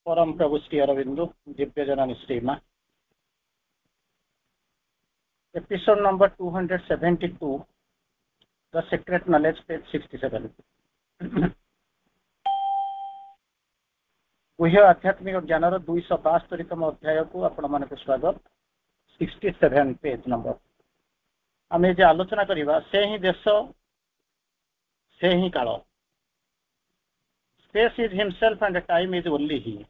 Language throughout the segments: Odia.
परम प्रभु श्री अरविंदु दिव्य जननी श्रीमा episode number 272 the secret knowledge page 67 गुह्य आध्यात्मिक ज्ञान 272तम अध्याय को आपण मानक स्वागत 67 पेज नंबर आम जे आलोचना करवा से ही देश से ही काल space is himself and time is only ही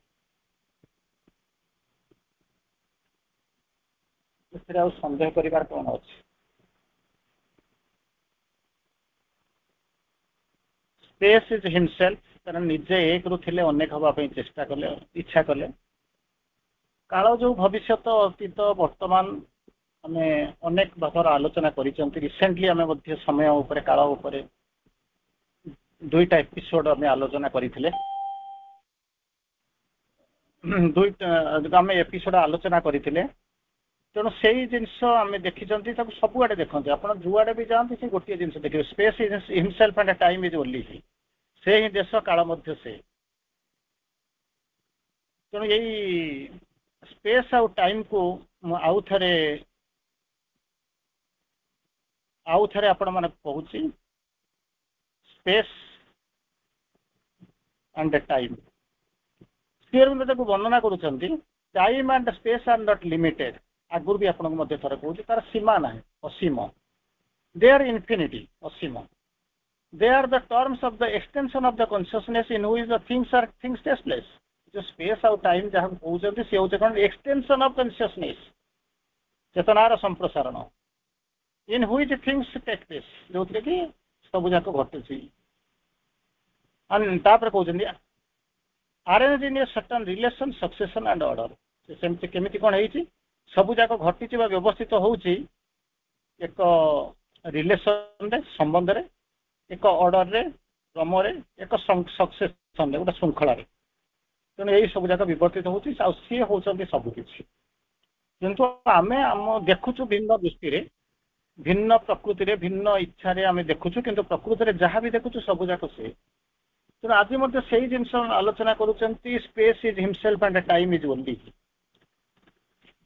सन्देह करिवार कौन अच्छे स्पेस इज हिमसेल्फ कारण निजे एक रु थिले अनेक हवा चेष्टा कले इच्छा कले काल जो भविष्य अतीत वर्तमान आम अनेक भाषार आलोचना करिसेंती रिसेंटली आम समय उपर काल उपर दुईटा एपिसोड आम आलोचना करथिले आम एपिसोड आलोचना करथिले तेणु से जिनस आम देखी सबुआड़े देखते आप जुआड़े भी जाती से गोटे जिन देखिए space is himself and time is only ही से ही देश काल मध्य से तेणु यही स्पेस आउ टाइम को आउ थे आपण मान कहूँ स्पेस एंड टाइम श्री वर्णना करुँच time and space are not limited आगुर भी आपको थर कहूँ तार सीमा ना असीम दे आर इनफिनिटी असीम they are the terms of the extension of the consciousness in which the things take place जो स्पेस आउ टाइम जहाँ कहते सी हूँ कौन एक्सटेंशन ऑफ कॉन्शियसनेस चेतनार संप्रसारण in which things take place जो कि सब जाक घटुची तापर कहते arrange in a certain relation succession and order सेमती केमिति कौन है सबू जाक घटी व्यवस्थित होउची एक रिलेशन रे संबंध रे एक ऑर्डर रे क्रम रे एक सक्सेशन रे गोटे श्रृंखला रे तेणु यही सब जाक विवर्तित होउची सी होउछंती सब किछि किंतु आमे आम देखुछु भिन्न दृष्टि रे भिन्न प्रकृति रे भिन्न इच्छा रे आमे देखुछु किंतु प्रकृति रे जहाँ भी देखुछु सब जाक से तेणु आज मध्य से जिनस आलोचना करुचंती space is himself and time is only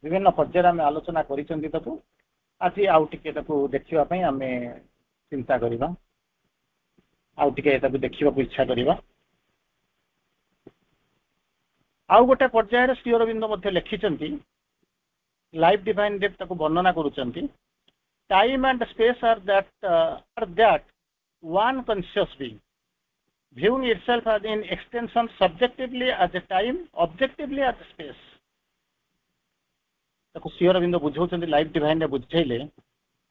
विभिन्न पर्यायर आम आलोचना करूँ आज आउ टे देखापी आम चिंता करवा आउ टे देखा इच्छा करवा आउ गोटे पर्यायर श्री अरविंद लिखिं लाइफ डिवाइन डेट वर्णना करुँच time and space are that one conscious being viewing itself as in extension subjectively as a time objectively as a space Shri Aurobindo बुझाऊँ लाइफ डिवाइन रे बुझेले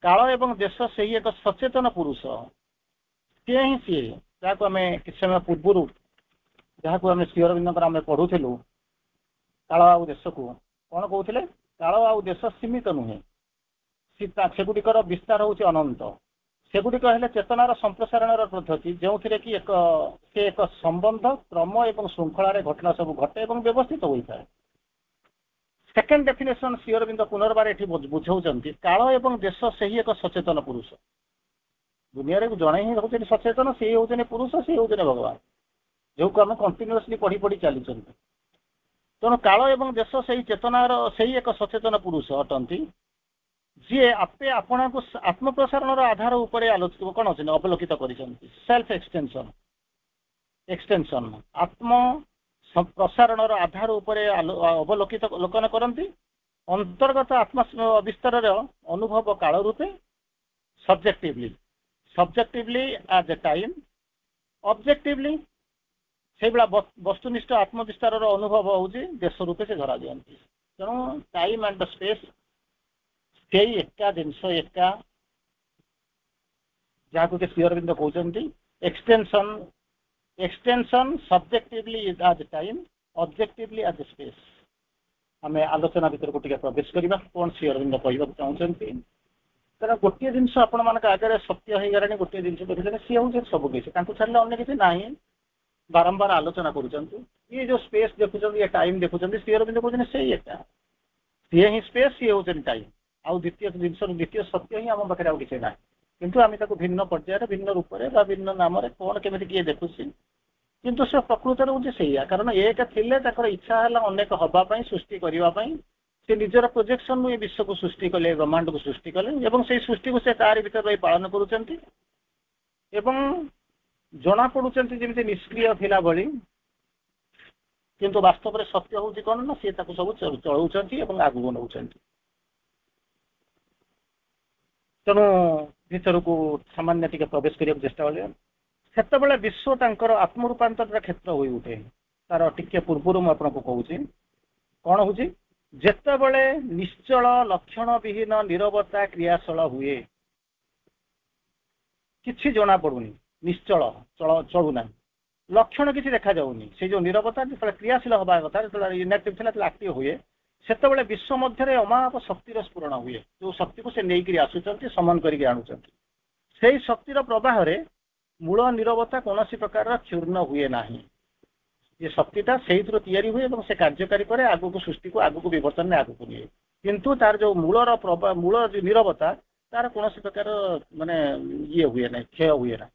काल एवं देश से ही एक सचेतन पुरुष सी ही सी जहाँ आम कि समय पूर्व जहाँ आम श्री अरविंद आम पढ़ुलू काल आउ देश को कौन कहते काल आउ देश सीमित नुहे सेगुड़िकर विस्तार हूँ अनंत सेगुड़िक है चेतनार संप्रसारण पद्धति जो थी कि एक संबंध क्रम और श्रृंखलार घटना सब घटे और व्यवस्थित होता है सेकेंड डेफिनेशन श्री अरविंद पुनर्बार ये बुझाऊँ काल एवं देश से ही एक सचेतन पुरुष दुनिया जड़े ही हूँ सचेतन सी हूँ पुरुष सी हूँ भगवान जो को आम कंटिन्यूअसली पढ़ी पढ़ी चली तेणु काल एवं देश से ही चेतनार से ही एक सचेतन पुरुष अटंती जी आपे आपण को आत्मप्रसारण आधार उपर आलोचित कौन अच्छे अवलोकित कर सेल्फ एक्सटेंशन आत्म प्रसारण आधार उपर अवलोकित लोकन करती अंतर्गत आत्म विस्तार अनुभव काल रूपे subjectively as a time objectively से वस्तुनिष्ठ आत्मविस्तार अनुभव हूँ देश रूपे से धरा दिखती तेणु टाइम एंड स्पेस से एका जिनस एका जहाँ को श्री अरविंद कहते extension subjectively as time objectively as space आम आलोचना भर को प्रवेश करवा कौन श्री अरविंद कहवाक चाहते कारण गोटे जिनस आपण मान आगे सत्य हो गलानी गोटे जिन देखते सी हूँ सब किसी छाड़े अन्य किसी ना बारंबार आलोचना कर जो स्पेस देखुं ये टाइम देखुं श्री अरविंद कहते से एका सी ही स्पेस सी हूँ टाइम आउ द्वितीय जिन द्वितीय सत्य ही आम पाखे आउ किसी ना किंतु आम भिन्न पर्यायर भिन्न रूप भिन्न नाम कौन केमी किए देखुची କିନ୍ତୁ ସେ ପ୍ରକୃତରେ ହେଉଛି ସେଇଆ, କାରଣ ଏକ ଥିଲେ ତାଙ୍କର ଇଚ୍ଛା ହେଲା ଅନେକ ହବା ପାଇଁ, ସୃଷ୍ଟି କରିବା ପାଇଁ। ସେ ନିଜର ପ୍ରୋଜେକ୍ସନରୁ ଏ ବିଶ୍ୱକୁ ସୃଷ୍ଟି କଲେ, ବ୍ରହ୍ମାଣ୍ଡକୁ ସୃଷ୍ଟି କଲେ ଏବଂ ସେଇ ସୃଷ୍ଟିକୁ ସେ ତାରି ଭିତରେ ରହି ପାଳନ କରୁଛନ୍ତି ଏବଂ ଜଣାପଡୁଛନ୍ତି ଯେମିତି ନିଷ୍କ୍ରିୟ ଥିଲା ଭଳି, କିନ୍ତୁ ବାସ୍ତବରେ ସତ୍ୟ ହେଉଛି କଣ ନା ସିଏ ତାକୁ ସବୁ ଚଳଉଛନ୍ତି ଏବଂ ଆଗକୁ ନେଉଛନ୍ତି। ତେଣୁ ଭିତରକୁ ସାମାନ୍ୟ ଟିକେ ପ୍ରବେଶ କରିବାକୁ ଚେଷ୍ଟା କଲେ, ସେତେବେଳେ ବିଶ୍ୱ ତାଙ୍କର ଆତ୍ମରୂପାନ୍ତରର କ୍ଷେତ୍ର ହୋଇ ଉଠେ। ତାର ଟିକେ ପୂର୍ବରୁ ମୁଁ ଆପଣଙ୍କୁ କହୁଛି କଣ ହଉଛି, ଯେତେବେଳେ ନିଶ୍ଚଳ ଲକ୍ଷଣ ବିହୀନ ନିରବତା କ୍ରିୟାଶୀଳ ହୁଏ, କିଛି ଜଣା ପଡୁନି, ନିଶ୍ଚଳ ଚଳୁନାହିଁ, ଲକ୍ଷଣ କିଛି ଦେଖାଯାଉନି, ସେ ଯୋଉ ନିରବତା ଯେତେବେଳେ କ୍ରିୟାଶୀଳ ହବା କଥା, ଯେତେବେଳେ ଇନଆକ୍ଟିଭ ଥିଲା ଯେତେବେଳେ ଆକ୍ଟିଭ ହୁଏ, ସେତେବେଳେ ବିଶ୍ୱ ମଧ୍ୟରେ ଅମାପ ଶକ୍ତିର ସ୍ଫୁରଣ ହୁଏ। ଯୋଉ ଶକ୍ତିକୁ ସେ ନେଇକରି ଆସୁଛନ୍ତି, ସମନ କରିକି ଆଣୁଛନ୍ତି, ସେଇ ଶକ୍ତିର ପ୍ରବାହରେ ମୂଳ ନିରବତା କୌଣସି ପ୍ରକାରର କ୍ଷୁର୍ଣ୍ଣ ହୁଏ ନାହିଁ। ଏ ଶକ୍ତିଟା ସେଇଥିରୁ ତିଆରି ହୁଏ ଏବଂ ସେ କାର୍ଯ୍ୟକାରୀ କରେ, ଆଗକୁ ସୃଷ୍ଟିକୁ ଆଗକୁ ବିବର୍ତ୍ତନରେ ଆଗକୁ ନିଏ। କିନ୍ତୁ ତାର ଯୋଉ ମୂଳ ଯୋଉ ନିରବତା, ତାର କୌଣସି ପ୍ରକାର ମାନେ ଇଏ ହୁଏ ନାହିଁ, କ୍ଷୟ ହୁଏ ନାହିଁ।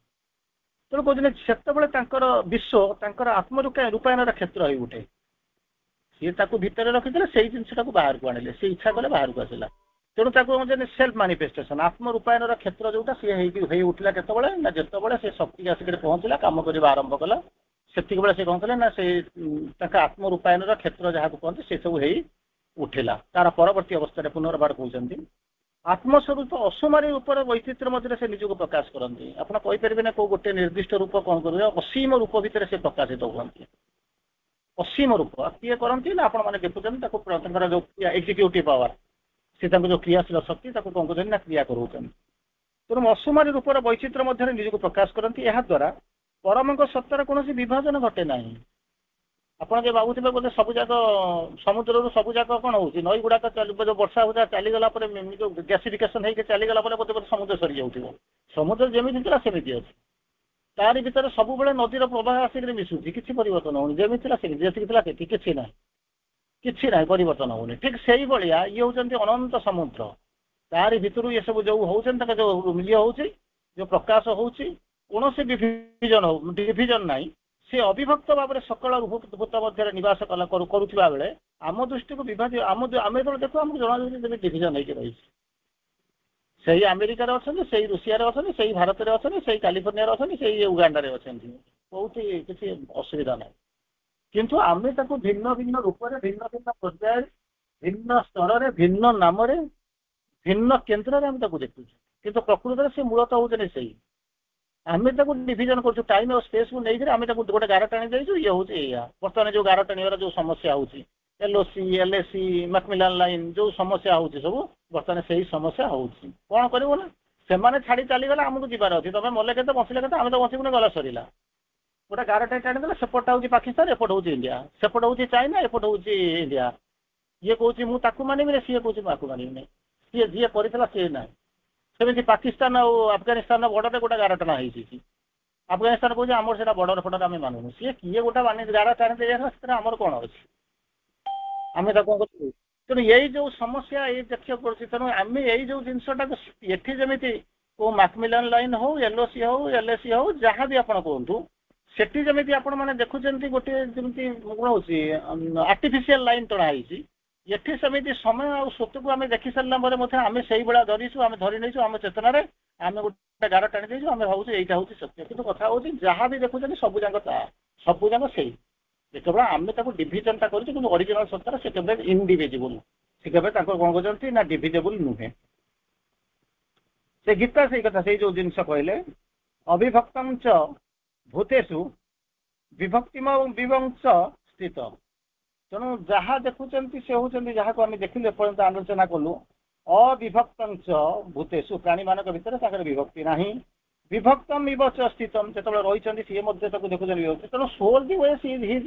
ତେଣୁ କହୁଛନ୍ତି ସେତେବେଳେ ତାଙ୍କର ବିଶ୍ୱ ତାଙ୍କର ରୂପାୟନର କ୍ଷେତ୍ର ହେଇ ଉଠେ। ସିଏ ତାକୁ ଭିତରେ ରଖିଥିଲେ, ସେଇ ଜିନିଷଟାକୁ ବାହାରକୁ ଆଣିଲେ, ସେ ଇଚ୍ଛା କଲେ ବାହାରକୁ ଆସିଲା। ତେଣୁ ତାକୁ କହୁଛନ୍ତି ସେଲ୍ଫ ମାନିଫେଷ୍ଟେସନ, ଆତ୍ମରୂପାୟନର କ୍ଷେତ୍ର ଯୋଉଟା ସିଏ ହେଇ ଉଠିଲା କେତେବେଳେ ନା ଯେତେବେଳେ ସେ ଶକ୍ତି ଆସିକି ପହଞ୍ଚିଲା, କାମ କରିବା ଆରମ୍ଭ କଲା, ସେତିକି ବେଳେ ସେ କଣ କଲେ ନା ସେଇ ତାଙ୍କ ଆତ୍ମରୂପାୟନର କ୍ଷେତ୍ର ଯାହାକୁ କହନ୍ତି ସେ ସବୁ ହେଇ ଉଠିଲା। ତାର ପରବର୍ତ୍ତୀ ଅବସ୍ଥାରେ ପୁନର୍ବାର କହୁଛନ୍ତି ଆତ୍ମସ୍ୱରୂପ ଅସୁମାରୀ ରୂପର ବୈଚିତ୍ର୍ୟ ମଧ୍ୟରେ ସେ ନିଜକୁ ପ୍ରକାଶ କରନ୍ତି। ଆପଣ କହିପାରିବେ ନା କୋଉ ଗୋଟେ ନିର୍ଦ୍ଦିଷ୍ଟ ରୂପ କଣ କରିବେ, ଅସୀମ ରୂପ ଭିତରେ ସେ ପ୍ରକାଶିତ ହୁଅନ୍ତି। ଅସୀମ ରୂପ କିଏ କରନ୍ତି ନା ଆପଣ ମାନେ ଦେଖୁଛନ୍ତି, ତାକୁ ତାଙ୍କର ଯୋଉ ଏକ୍ଜିକ୍ୟୁଟିଭ ପାୱାର, ସେ ତାଙ୍କ ଯୋଉ କ୍ରିୟାଶୀଳ ଶକ୍ତି ତାକୁ କଣ କରୁଛନ୍ତି ନା କ୍ରିୟା କରୁଛନ୍ତି। ତେଣୁ ଅସୁମାରୀ ରୂପର ବୈଚିତ୍ର୍ୟ ମଧ୍ୟରେ ନିଜକୁ ପ୍ରକାଶ କରନ୍ତି। ଏହା ଦ୍ୱାରା ପରମଙ୍କ ସତ୍ତାର କୌଣସି ବିଭାଜନ ଘଟେ ନାହିଁ। ଆପଣ ଯେ ଭାବୁଥିବେ ବୋଧେ ସବୁ ଯାକ ସମୁଦ୍ରରୁ ସବୁ ଯାକ କଣ ହଉଛି, ନଈ ଗୁଡାକ ଯୋଉ ବର୍ଷା ହଉଥିଲା ଚାଲିଗଲା ପରେ ଯୋଉ ଗ୍ୟାସିଫିକେସନ ହେଇକି ଚାଲିଗଲା ପରେ ବୋଧେ ସମୁଦ୍ର ସରିଯାଉଥିବ। ସମୁଦ୍ର ଯେମିତି ଥିଲା ସେମିତି ଅଛି, ତାରି ଭିତରେ ସବୁବେଳେ ନଦୀର ପ୍ରବାହ ଆସିକି ମିଶୁଛି, କିଛି ପରିବର୍ତ୍ତନ ହଉନି, ଯେମିତି ଥିଲା ସେମିତି, ଯେତିକି ଥିଲା ସେତିକି, କିଛି ନାହିଁ, କିଛି ନାହିଁ, ପରିବର୍ତ୍ତନ ହଉନି। ଠିକ ସେଇଭଳିଆ ଇଏ ହଉଛନ୍ତି ଅନନ୍ତ ସମୁଦ୍ର, ତାରି ଭିତରୁ ଏ ସବୁ ଯୋଉ ହଉଛନ୍ତି ତାଙ୍କ ଯୋଉ ଇଏ ହଉଛି, ଯୋଉ ପ୍ରକାଶ ହଉଛି, କୌଣସି ଡିଭିଜନ ନାହିଁ, ସେ ଅବିଭକ୍ତ ଭାବରେ ସକଳ ଭୂତ ମଧ୍ୟରେ ନିବାସ କରୁଥିବା ବେଳେ ଆମ ଦୃଷ୍ଟିକୁ ଆମେ ଯେତେବେଳେ ଦେଖୁ ଆମକୁ ଜଣାଯାଉଛି ଯେମିତି ଡିଭିଜନ ହେଇକି ରହିଛି। ସେଇ ଆମେରିକାରେ ଅଛନ୍ତି, ସେଇ ରୁଷିଆରେ ଅଛନ୍ତି, ସେଇ ଭାରତରେ ଅଛନ୍ତି, ସେଇ କାଲିଫର୍ଣ୍ଣିଆରେ ଅଛନ୍ତି, ସେଇ ଉଗାଣ୍ଡାରେ ଅଛନ୍ତି, କୋଉଠି କିଛି ଅସୁବିଧା ନାହିଁ। କିନ୍ତୁ ଆମେ ତାକୁ ଭିନ୍ନ ଭିନ୍ନ ରୂପରେ, ଭିନ୍ନ ଭିନ୍ନ ପର୍ଯ୍ୟାୟରେ, ଭିନ୍ନ ସ୍ତରରେ, ଭିନ୍ନ ନାମରେ, ଭିନ୍ନ କେନ୍ଦ୍ରରେ ଆମେ ତାକୁ ଦେଖୁଛୁ, କିନ୍ତୁ ପ୍ରକୃତରେ ସେ ମୂଳତଃ ହଉଛନ୍ତି ସେଇ। ଆମେ ତାକୁ ଡିଭିଜନ କରୁଛୁ, ଟାଇମ ଆଉ ସ୍ପେସକୁ ନେଇକରି ଆମେ ତାକୁ ଗୋଟେ ଗାର ଟାଣି ଦେଇଛୁ। ଇଏ ହଉଛି ଏଇଆ ବର୍ତ୍ତମାନ ଯୋଉ ଗାର ଟାଣିବାର ଯୋଉ ସମସ୍ୟା ହଉଛି, ଏଲଓସି, ଏଲଏସି, ମ୍ୟାକମିଲାନ ଲାଇନ ଯୋଉ ସମସ୍ୟା ହଉଛି ସବୁ, ବର୍ତ୍ତମାନ ସେଇ ସମସ୍ୟା ହଉଛି। କଣ କରିବୁ ନା, ସେମାନେ ଛାଡି ଚାଲିଗଲେ, ଆମକୁ ଯିବାର ଅଛି। ତମେ ମଲେ କେତେ ବଞ୍ଚିଲେ କେତେ, ଆମେ ତ ବଞ୍ଚିବୁନି, ଗଲା ସରିଲା। ଗୋଟେ ଗାରଟେ ଟାଣିଦେଲେ, ସେପଟଟା ହଉଛି ପାକିସ୍ତାନ, ଏପଟ ହଉଛି ଇଣ୍ଡିଆ, ସେପଟ ହଉଛି ଚାଇନା, ଏପଟ ହଉଛି ଇଣ୍ଡିଆ। ଇଏ କହୁଛି ମୁଁ ତାକୁ ମାନିବିନି, ସିଏ କହୁଛି ମୁଁ ଆକୁ ମାନିବିନି, ସିଏ ଯିଏ କରିଥିଲା ସିଏ ନାହିଁ। ସେମିତି ପାକିସ୍ତାନ ଆଉ ଆଫଗାନିସ୍ତାନ ବର୍ଡରରେ ଗୋଟେ ଗାର ଟଣା ହେଇଛି। ଆଫଗାନିସ୍ତାନ କହୁଛି ଆମର ସେଇଟା ବର୍ଡର ଫର୍ଡର ଆମେ ମାନୁନୁ। ସିଏ କିଏ ଗୋଟେ ଗାର ଟାଣି ଦେଇଯାଇଥିଲା, ସେଥିରେ ଆମର କଣ ଅଛି, ଆମେ ତାକୁ କଣ କରୁଛୁ। ତେଣୁ ଏଇ ଯୋଉ ସମସ୍ୟା ଏଇ ଦେଖିବାକୁ ପଡୁଛି। ତେଣୁ ଆମେ ଏଇ ଯୋଉ ଜିନିଷଟାକୁ ଏଠି ଯେମିତି କୋଉ ମ୍ୟାକମିଲାନ ଲାଇନ ହଉ, ଏଲଓସି ହଉ, ଏଲଏସି ହଉ, ଯାହା ବି ଆପଣ କୁହନ୍ତୁ, ସେଠି ଯେମିତି ଆପଣ ମାନେ ଦେଖୁଛନ୍ତି ଗୋଟେ ଯେମିତି କଣ ହଉଛି ଆର୍ଟିଫିସିଆଲ ଲାଇନ ଟଣା ହେଇଛି, ଏଠି ସେମିତି ସମୟ ଆଉ ସ୍ୱତକୁ ଆମେ ଦେଖି ସାରିଲା ପରେ ମଧ୍ୟ ଆମେ ସେଇଭଳିଆ ଧରିଛୁ, ଆମେ ଧରି ନେଇଛୁ ଆମ ଚେତନାରେ, ଆମେ ଗୋଟେ ଗାର ଟାଣି ଦେଇଛୁ, ଆମେ ଭାବୁଛୁ ଏଇଟା ହଉଛି ସତ୍ୟ। କିନ୍ତୁ କଥା ହଉଛି ଯାହା ବି ଦେଖୁଛନ୍ତି ସବୁ ଯାକ ସବୁ ଯାକ ସେଇ, ଯେତେବେଳେ ଆମେ ତାକୁ ଡିଭିଜନଟା କରୁଛୁ, କିନ୍ତୁ ଅରିଜିନାଲ ସତ୍ତାରେ ସେ କେବେ ଇନଡିଭିଜିବୁଲ, ସେ କେବେ ତାଙ୍କୁ କଣ କରୁଛନ୍ତି ନା ଡିଭିଜେବୁଲ ନୁହେଁ। ସେ ଗୀତା ସେଇ କଥା, ସେଇ ଯୋଉ ଜିନିଷ କହିଲେ ଅବିଭକ୍ତଞ୍ଚ ଭୂତେଷୁ ବିଭକ୍ତିମ ବିଭଂଶ ସ୍ଥିତ। ତେଣୁ ଯାହା ଦେଖୁଛନ୍ତି ସେ ହଉଛନ୍ତି, ଯାହାକୁ ଆମେ ଦେଖିଲୁ ଏପର୍ଯ୍ୟନ୍ତ ଆଲୋଚନା କଲୁ, ଅବିଭକ୍ତଞ୍ଚ ଭୂତେଷୁ, ପ୍ରାଣୀମାନଙ୍କ ଭିତରେ ତାଙ୍କର ବିଭକ୍ତି ନାହିଁ, ବିଭକ୍ତମ ଇବଚ ସ୍ଥିତମ, ଯେତେବେଳେ ରହିଛନ୍ତି ସିଏ ମଧ୍ୟ ତାକୁ ଦେଖୁଛନ୍ତି ବିଭକ୍ତି। ତେଣୁ ସୋଲ ଦି ୱେ ହି ଇଜ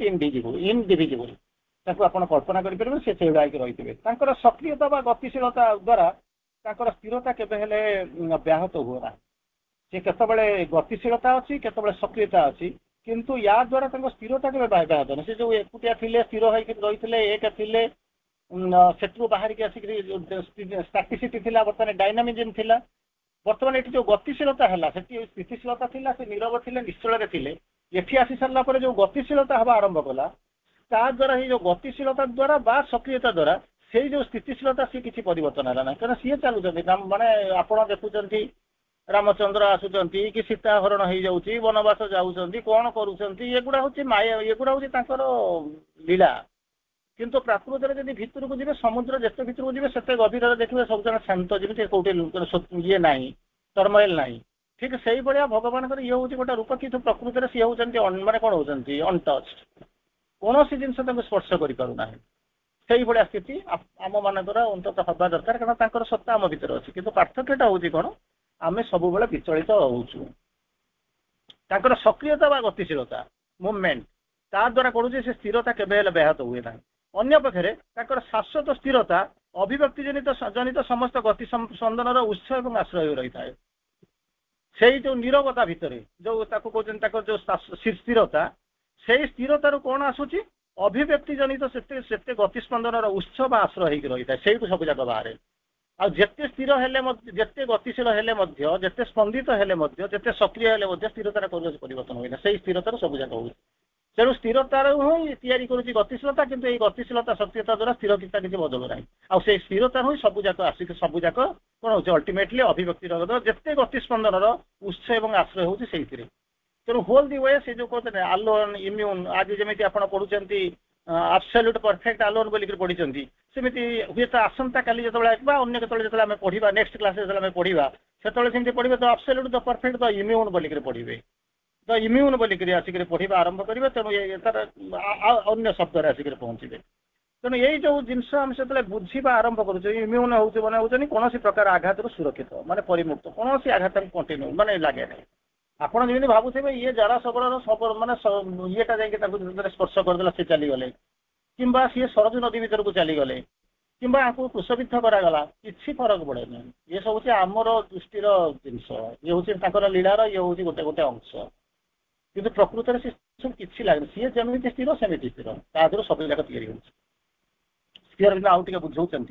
ଇନଡିଭିଜିବୁଲ, ତାକୁ ଆପଣ କଳ୍ପନା କରିପାରିବେ, ସେ ସେଇଭଳିଆ ହେଇକି ରହିଥିବେ। ତାଙ୍କର ସକ୍ରିୟତା ବା ଗତିଶୀଳତା ଦ୍ୱାରା ତାଙ୍କର ସ୍ଥିରତା କେବେ ହେଲେ ବ୍ୟାହତ ହୁଏ ନାହିଁ। ସେ କେତେବେଳେ ଗତିଶୀଳତା ଅଛି, କେତେବେଳେ ସକ୍ରିୟତା ଅଛି, କିନ୍ତୁ ୟା ଦ୍ୱାରା ତାଙ୍କ ସ୍ଥିରତା କେବେ ବ୍ୟାହତ ନାହିଁ। ସେ ଯୋଉ ଏକୁଟିଆ ଥିଲେ, ସ୍ଥିର ହେଇକି ରହିଥିଲେ, ଏକ ଥିଲେ, ସେଥିରୁ ବାହାରିକି ଆସିକି ଷ୍ଟାଟିସିଟି ଥିଲା, ବର୍ତ୍ତମାନ ଡାଇନାମିଜିମ୍ ଥିଲା। ବର୍ତ୍ତମାନ ଏଠି ଯୋଉ ଗତିଶୀଳତା ହେଲା, ସେଠି ସ୍ଥିତିଶୀଳତା ଥିଲା, ସେ ନୀରବ ଥିଲେ, ନିଶ୍ଚଳରେ ଥିଲେ। एठी आसी सारा पर जो गतिशीलता हवा आरंभ कला ता द्वारा ये जो गतिशीलता द्वारा बा सक्रियता द्वारा से जो स्थितिशीलता सी किसी परिवर्तन है ना कारण सी चलुँच माने आप देखुंत रामचंद्र आसुचंती कि सीता हरण हो जाऊँगी वनवास जाऊँगी कौन करुँचुड़ा हूँ माया एगुड़ा हूँ लीला किंतु प्रकृत में जब भितर को जी समुद्र जिते भितर को जी से गभीर देखिए सब जन शांत जमी कौटे ये ना टर्मोइल ना ठीक से भाया भगवान ये हूँ गोटे रूप कि प्रकृत में सी होती माने कौन होती अनटच कौन सी जिन स्पर्श करना से भाया स्थिति आम मानकर अंततः हवा दरकार कारण सत्ता आम भितर अच्छी किंतु पार्थक्यटा हूँ कौन आम सब विचलित होचु सक्रियता व गतिशीलता मुवमेंट ता द्वारा कौन से स्थिरता केवे व्याहत हुए ना अन्य पक्षे शाश्वत स्थिरता अभिव्यक्ति जनित समस्त गति स्पंदन उत्स और आश्रय रही है से जो नीरवता भितर जो कहते जो स्थिरता से स्थिरतार कौन आसूची अभिव्यक्ति जनित से गतिस्पंदन उत्स आश्रय हो रही है से सब जाक बाहर आते स्थिर हेले जिते गतिशील हेले जिते स्पंदित हेले जिते सक्रिय हेले स्थिरतार कौन परिवर्तन हुए से स्थिरतार सब जाक हो तेणु स्थिरतार ही तैयारी करुँच गतिशीलता किंतु ये गतिशीलता सक्रियता द्वारा स्थिरता किसी बदल ना आ स्थिरतार ही सबूक आसिक सबूक कौन हो अल्टीमेटली अभिव्यक्ति जिते गतिस्पंदन उत्स और आश्रय हो तेणु होल दि वे से जो कहते हैं आलोन इम्यून आज जमी आप पढ़ुंट आब्सोल्यूट परफेक्ट आलोन बोलिक पढ़ी सेमती हुए तो आसंता काली जो अन्य जो पढ़ा नेक्स्ट क्लास पढ़ा से पढ़े तो आब्सोल्यूट द परफेक्ट द इम्यून बोलिक पढ़े द इम्यून बोलिक आसिक पढ़ा आरंभ करेंगे तेणु तार अन्य शब्द आसिक पहुँचे तेणु यही जो जिनस आम से बुझा आरंभ करुँ इम्यून हूँ मैंने होती कौन प्रकार आघात सुरक्षित माने परिमुक्त कौन आघात कंटिन्यू माने लगे ना आपड़ जमी भावुवे ये जरा सबल सब माने येटा जा स्पर्श करदेला से चलीगले कि सी सरजू नदी भर को चलीगले कि क्रुशबिद्ध करागला कि फरक पड़े ना ये सब हूँ आमर दृष्टिर जिनस ये हूँ लीलार ये हूँ गोटे गोटे अंश किंतु प्रकृत में सब किसी लगे सी जमी स्थिर सेमती स्थिर तादर सब जाक या आउ टे बुझाऊँ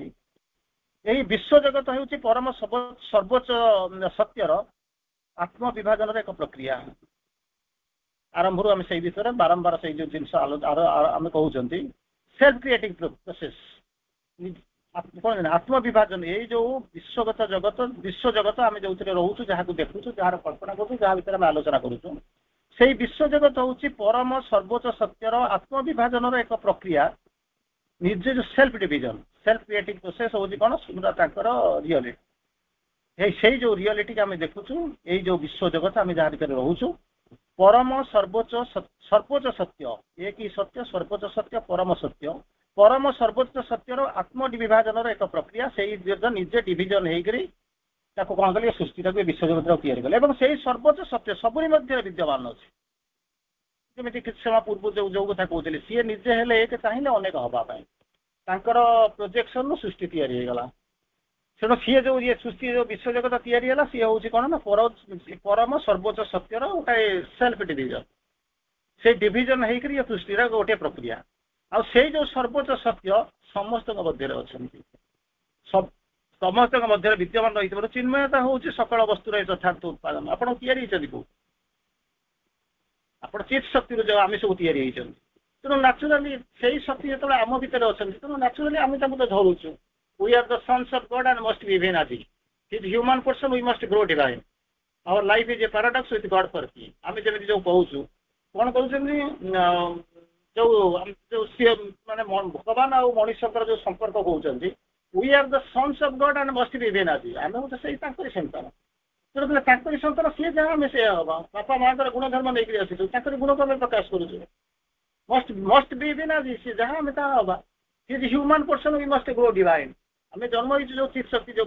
यही विश्व जगत हूँ परम सर्वोच्च सत्यर आत्म विभाजन एक प्रक्रिया आरंभ आम से विषय बारंबार से जो जिन आम कहते सेल्फ क्रिएटिंग प्रोसेस कौन आत्म विभाजन ये जो विश्व जगत आम जो रोचु जहाँ को देखु जार कल्पना करूँ जहाँ भर आम आलोचना करूँ से विश्व जगत हूँ परम सर्वोच्च सत्यर आत्म विभाजन एक प्रक्रिया निजे जो self division self creating process हूँ कौन रियलिटी से जो रियलिटी आम देखुचु यही जो विश्व जगत आम जहाँ भर रोचु परम सर्वोच्च सत्य एक ही सत्य सर्वोच्च सत्य परम सर्वोच्च सत्यर आत्म विभाजन एक प्रक्रिया से निजे डिविजन होकर कौन कले सृष्टि विश्व जगत या कले से सर्वोच्च सत्य सबरी मध्य विद्यमान अच्छे जमी किसी समय पूर्व जो कथा कहते सी निजे हेले एक चाहिए अनेक हवापाई प्रोजेक्शन सृष्टि या तेणु सी जो ये सृष्टि जो विश्व जगत या सी हूँ कौन ना परम सर्वोच्च सत्यर गोटे सेल्फ डिविजन से डिविजन होकर ये सृष्टि गोटे प्रक्रिया आ से जो सर्वोच्च सत्य समस्त मध्य अच्छा समस्त मध्य विद्यमान रही चिन्मयता हूँ सकल वस्तुर यथार्थ उत्पादन आपड़ या आप चित शक्ति जो आम सब या तेणु न्याचुराली से शक्ति जो आम भितर अच्छा तेणु न्याचुराली आम धरुचु We are the sons of God and must be even adi. With human person we must grow divine. Our life is a paradox with God for me. आम जमी जो कहूँ कौन कहते जो माने भगवान आ मनुष्य जो संपर्क कहते we are the sons of God and must be even adi. आम हूँ से संतान तेनाली संतान सी जहाँ आम से हम बापा माँ गुणधर्म नहीं आसी गुण को प्रकाश करुँ मस्ट बी even adi सी जहाँ आम ता हम He is a human person, we must grow divine. हमें जन्म जो चित शक्ति जो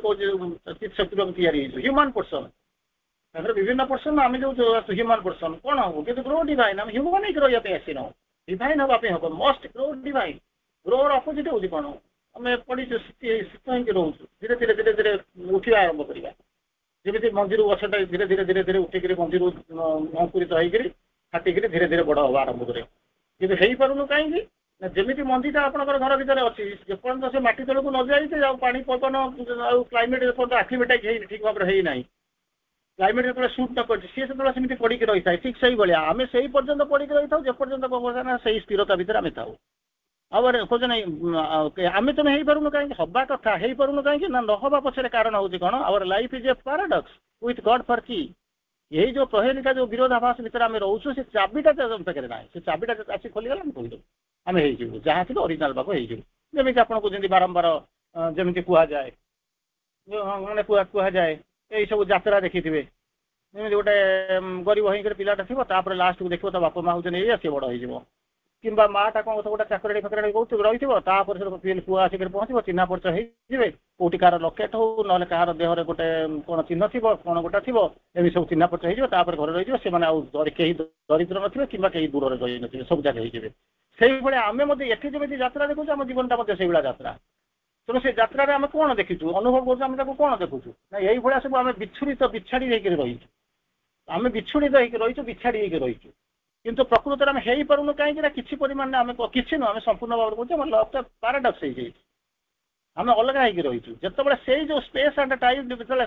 चित शक्ति ह्यूमान पर्सन विभिन्न पर्सन आम जो ह्यूमान पर्सन कौन हम कि ग्रो डिवाइन आम ह्यूमान ही ग्रो आसीन डिवाइन हाँपी हम मस्ट ग्रो डिवाइन ग्रोर अपोजिट हूँ कौन आम पढ़ी शीत ही रोचु धीरे धीरे धीरे धीरे उठा आरंभ करवा जमी मंदिर गछटा धीरे धीरे धीरे धीरे उठिक मंदिर अंकुरित होकर फाटिक धीरे धीरे बड़ हम आरंभ करे कि पारूनु कहीं जमी मंदिर आपंकर घर भितर अच्छी जेपर्यंत से माटी तलू न जाए पानी पवन क्लाइमेट आक्लीमेटाइज ठीक भाव है ना କ୍ଲାଇମେଟ୍ ଯେତେବେଳେ ସୁଟ୍ ନ କରୁଛି ସିଏ ସେତେବେଳେ ସେମିତି ପଡ଼ିକି ରହିଥାଏ। ଠିକ୍ ସେଇଭଳିଆ ଆମେ ସେଇ ପର୍ଯ୍ୟନ୍ତ ପଡ଼ିକି ରହିଥାଉ ଯେପର୍ଯ୍ୟନ୍ତ ନା ସେଇ ସ୍ଥିରତା ଭିତରେ ଆମେ ଥାଉ। ଆଉ କହୁଛ ନାଇଁ ଆମେ ତମେ ହେଇପାରୁନୁ କାହିଁକି, ହବା କଥା ହେଇପାରୁନୁ କାହିଁକି ନା ନହବା ପଛରେ କାରଣ ହଉଛି କଣ, our life is a paradox with God for କି। ଏଇ ଯୋଉ ପ୍ରହେଳିକା ଯୋଉ ବିରୋଧାଭାସ ଭିତରେ ଆମେ ରହୁଛୁ ସେ ଚାବିଟା ପାଖରେ ନାହିଁ, ସେ ଚାବିଟା ଆସି ଖୋଲିଗଲା ଆମେ କହିଦେବୁ ଆମେ ହେଇଯିବୁ ଯାହା ଥିବ ଅରିଜିନାଲ ପାଖ ହେଇଯିବୁ। ଯେମିତି ଆପଣଙ୍କୁ ଯେମିତି ବାରମ୍ବାର ଯେମିତି କୁହାଯାଏ ମାନେ କୁହାଯାଏ ଏଇ ସବୁ ଯାତ୍ରା ଦେଖିଥିବେ, ଯେମିତି ଗୋଟେ ଗରିବ ହେଇକିରି ପିଲାଟା ଥିବ ତାପରେ ଲାଷ୍ଟକୁ ଦେଖିବ ତା ବାପା ମା ହଉଛନ୍ତି ଏଇଆ ସିଏ ବଡ଼ ହେଇଯିବ। କିମ୍ବା ମାଟା କଣ ଗୋଟେ ଚାକରାଣୀ ଫାକରାଣୀ କହୁଥିବ ରହିଥିବ, ତାପରେ ସେ ପୁଅ ଆସିକରି ପହଞ୍ଚିବ, ଚିହ୍ନା ପରିଚୟ ହେଇଯିବେ, କୋଉଠି କାହାର ଲକେଟ ହଉ ନହେଲେ କାହାର ଦେହରେ ଗୋଟେ କଣ ଚିହ୍ନ ଥିବ କଣ ଗୋଟେ ଥିବ, ଏମିତି ସବୁ ଚିହ୍ନା ପରିଚୟ ହେଇଯିବ, ତାପରେ ଘରେ ରହିଯିବ। ସେମାନେ ଆଉ କେହି ଦରିଦ୍ର ନଥିବେ କିମ୍ବା କେହି ଦୂରରେ ରହି ନଥିବେ, ସବୁ ଜାଗା ହେଇଯିବେ। ସେଇଭଳିଆ ଆମେ ମଧ୍ୟ ଏଠି ଯେମିତି ଯାତ୍ରା ଦେଖୁଛୁ ଆମ ଜୀବନଟା ମଧ୍ୟ ସେଇଭଳିଆ ଯାତ୍ରା। ତେଣୁ ସେ ଯାତ୍ରାରେ ଆମେ କଣ ଦେଖିଛୁ ଅନୁଭବ କରୁଛୁ, ଆମେ ତାକୁ କଣ ଦେଖୁଛୁ ନା ଏଇଭଳିଆ ସବୁ ଆମେ ବିଚ୍ଛୁରିତ ବିଛାଡ଼ି ହେଇକରି ରହିଛୁ। ଆମେ ବିଛୁଡ଼ିତ ହେଇକି ରହିଛୁ, ବିଛାଡ଼ି ହେଇକି ରହିଛୁ। କିନ୍ତୁ ପ୍ରକୃତରେ ଆମେ ହେଇପାରୁନୁ କାହିଁକି ନା କିଛି ପରିମାଣରେ ଆମେ କିଛି ନୁହଁ, ଆମେ ସମ୍ପୂର୍ଣ୍ଣ ଭାବରେ କହୁଛୁ ଆମ ଲଭଟା ପାରାଡକ୍ସ ହେଇଯାଇଛି। ଆମେ ଅଲଗା ହେଇକି ରହିଛୁ। ଯେତେବେଳେ ସେଇ ଯୋଉ ସ୍ପେସ୍ ଆଣ୍ଡ ଟାଇମ୍ ଯେତେବେଳେ